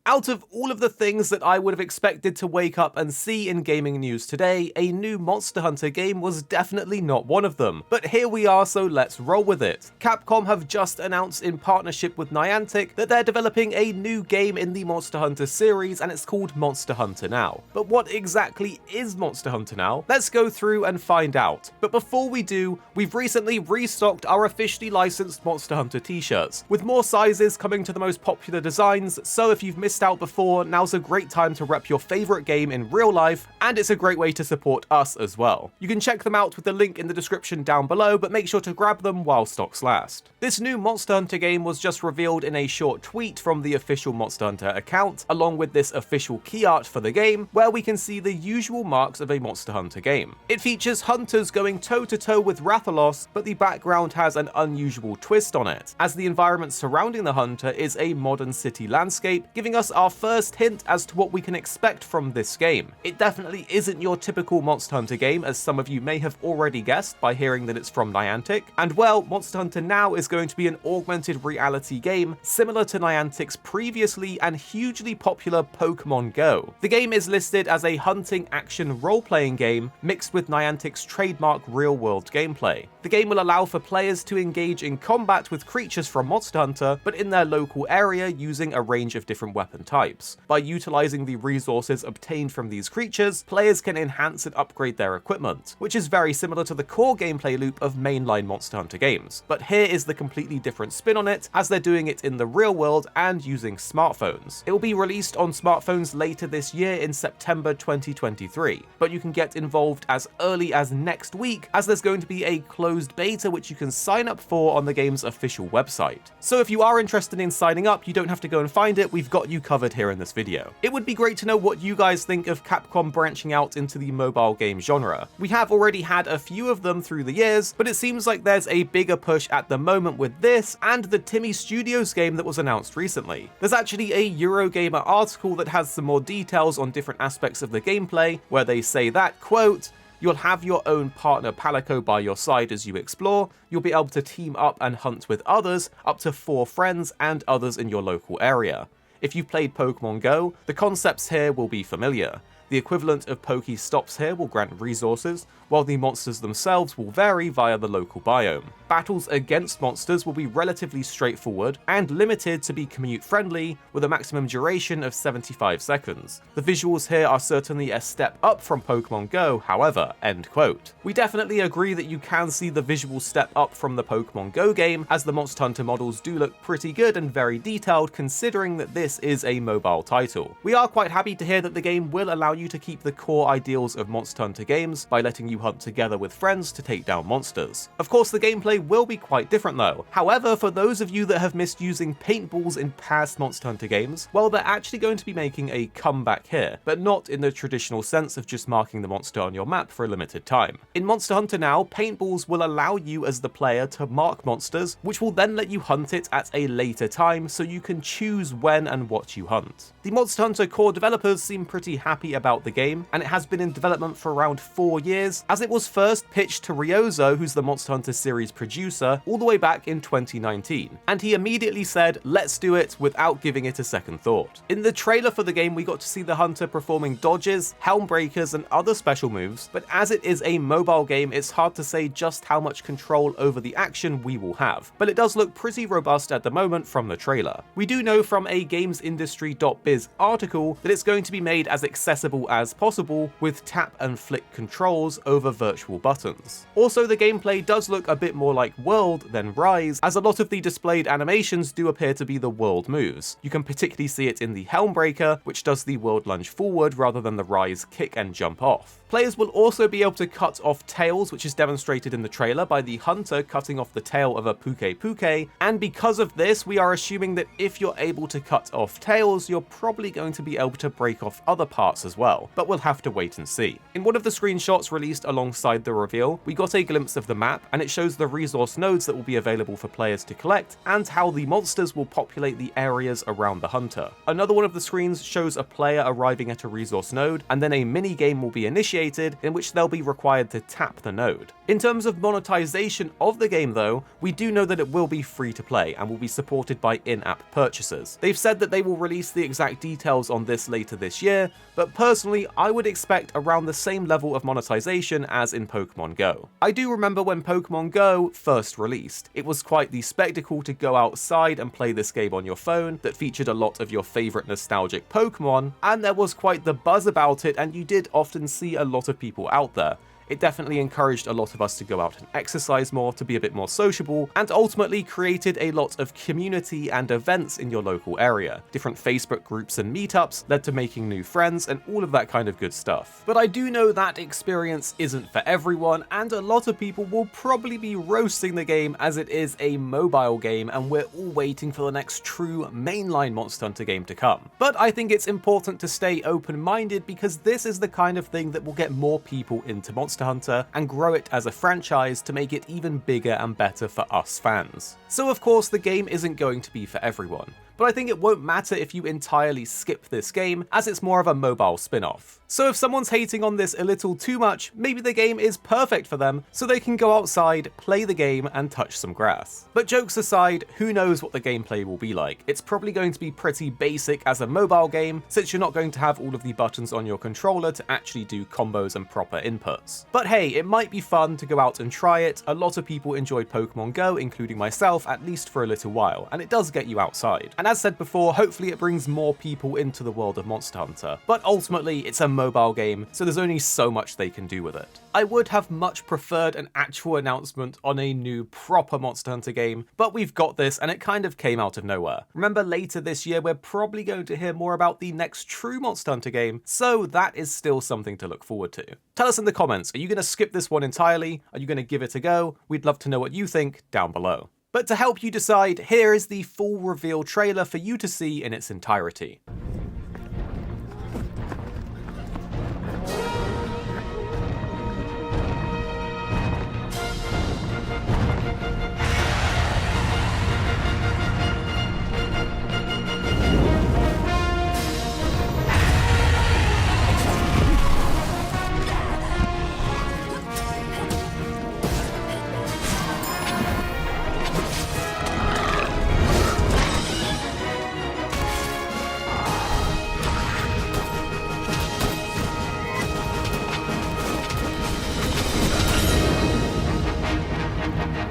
Out of all of the things that I would have expected to wake up and see in gaming news today, a new Monster Hunter game was definitely not one of them. But here we are, so let's roll with it. Capcom have just announced in partnership with Niantic that they're developing a new game in the Monster Hunter series, and it's called Monster Hunter Now. But what exactly is Monster Hunter Now? Let's go through and find out. But before we do, we've recently restocked our officially licensed Monster Hunter t-shirts, with more sizes coming to the most popular designs, so if you've missed out before, now's a great time to rep your favourite game in real life, and it's a great way to support us as well. You can check them out with the link in the description down below, but make sure to grab them while stocks last. This new Monster Hunter game was just revealed in a short tweet from the official Monster Hunter account, along with this official key art for the game, where we can see the usual marks of a Monster Hunter game. It features hunters going toe-to-toe with Rathalos, but the background has an unusual twist on it, as the environment surrounding the hunter is a modern city landscape, giving us our first hint as to what we can expect from this game. It definitely isn't your typical Monster Hunter game, as some of you may have already guessed by hearing that it's from Niantic, and well, Monster Hunter Now is going to be an augmented reality game similar to Niantic's previously and hugely popular Pokemon Go. The game is listed as a hunting action role-playing game mixed with Niantic's trademark real-world gameplay. The game will allow for players to engage in combat with creatures from Monster Hunter, but in their local area using a range of different weapon types. By utilizing the resources obtained from these creatures, players can enhance and upgrade their equipment, which is very similar to the core gameplay loop of mainline Monster Hunter games. But here is the completely different spin on it, as they're doing it in the real world and using smartphones. It will be released on smartphones later this year in September 2023, but you can get involved as early as next week, as there's going to be a closed beta which you can sign up for on the game's official website. So if you are interested in signing up, you don't have to go and find it, we've got you covered here in this video. It would be great to know what you guys think of Capcom branching out into the mobile game genre. We have already had a few of them through the years, but it seems like there's a bigger push at the moment with this and the Timmy Studios game that was announced recently. There's actually a Eurogamer article that has some more details on different aspects of the gameplay, where they say that, quote, "You'll have your own partner Palico by your side as you explore. You'll be able to team up and hunt with others, up to 4 friends and others in your local area. If you've played Pokemon Go, the concepts here will be familiar. The equivalent of Pokestops here will grant resources, while the monsters themselves will vary via the local biome. Battles against monsters will be relatively straightforward and limited to be commute friendly, with a maximum duration of 75 seconds. The visuals here are certainly a step up from Pokemon Go, however, end quote. We definitely agree that you can see the visual step up from the Pokemon Go game, as the Monster Hunter models do look pretty good and very detailed considering that this is a mobile title. We are quite happy to hear that the game will allow you to keep the core ideals of Monster Hunter games by letting you hunt together with friends to take down monsters. Of course, the gameplay will be quite different though. However, for those of you that have missed using paintballs in past Monster Hunter games, well, they're actually going to be making a comeback here, but not in the traditional sense of just marking the monster on your map for a limited time. In Monster Hunter Now, paintballs will allow you as the player to mark monsters, which will then let you hunt it at a later time, so you can choose when and what you hunt. The Monster Hunter core developers seem pretty happy about the game, and it has been in development for around 4 years, as it was first pitched to Ryozo, who's the Monster Hunter series producer, all the way back in 2019, and he immediately said, "Let's do it," without giving it a second thought. In the trailer for the game, we got to see the hunter performing dodges, helm breakers, and other special moves, but as it is a mobile game, it's hard to say just how much control over the action we will have, but it does look pretty robust at the moment from the trailer. We do know from a gamesindustry.biz article that it's going to be made as accessible as possible, with tap and flick controls over virtual buttons. Also, the gameplay does look a bit more like World than Rise, as a lot of the displayed animations do appear to be the World moves. You can particularly see it in the Helm Breaker, which does the World lunge forward rather than the Rise kick and jump off. Players will also be able to cut off tails, which is demonstrated in the trailer by the hunter cutting off the tail of a Puke, and because of this, we are assuming that if you're able to cut off tails, you're probably going to be able to break off other parts as well. well, but we'll have to wait and see. In one of the screenshots released alongside the reveal, we got a glimpse of the map, and it shows the resource nodes that will be available for players to collect, and how the monsters will populate the areas around the hunter. Another one of the screens shows a player arriving at a resource node, and then a mini game will be initiated in which they'll be required to tap the node. In terms of monetization of the game though, we do know that it will be free to play and will be supported by in-app purchases. They've said that they will release the exact details on this later this year, but personally I would expect around the same level of monetization as in Pokemon Go. I do remember when Pokemon Go first released. It was quite the spectacle to go outside and play this game on your phone that featured a lot of your favourite nostalgic Pokemon, and there was quite the buzz about it, and you did often see a lot of people out there. It definitely encouraged a lot of us to go out and exercise more, to be a bit more sociable, and ultimately created a lot of community and events in your local area. Different Facebook groups and meetups led to making new friends and all of that kind of good stuff. But I do know that experience isn't for everyone, and a lot of people will probably be roasting the game as it is a mobile game and we're all waiting for the next true mainline Monster Hunter game to come. But I think it's important to stay open-minded because this is the kind of thing that will get more people into Monster Hunter and grow it as a franchise to make it even bigger and better for us fans. So of course the game isn't going to be for everyone, but I think it won't matter if you entirely skip this game as it's more of a mobile spin-off. So if someone's hating on this a little too much, maybe the game is perfect for them so they can go outside, play the game and touch some grass. But jokes aside, who knows what the gameplay will be like. It's probably going to be pretty basic as a mobile game since you're not going to have all of the buttons on your controller to actually do combos and proper inputs. But hey, it might be fun to go out and try it. A lot of people enjoyed Pokemon Go, including myself, at least for a little while, and it does get you outside. And as said before, hopefully it brings more people into the world of Monster Hunter. But ultimately, it's a mobile game, so there's only so much they can do with it. I would have much preferred an actual announcement on a new proper Monster Hunter game, but we've got this and it kind of came out of nowhere. Remember, later this year we're probably going to hear more about the next true Monster Hunter game, so that is still something to look forward to. Tell us in the comments, are you going to skip this one entirely? Are you going to give it a go? We'd love to know what you think down below. But to help you decide, here is the full reveal trailer for you to see in its entirety.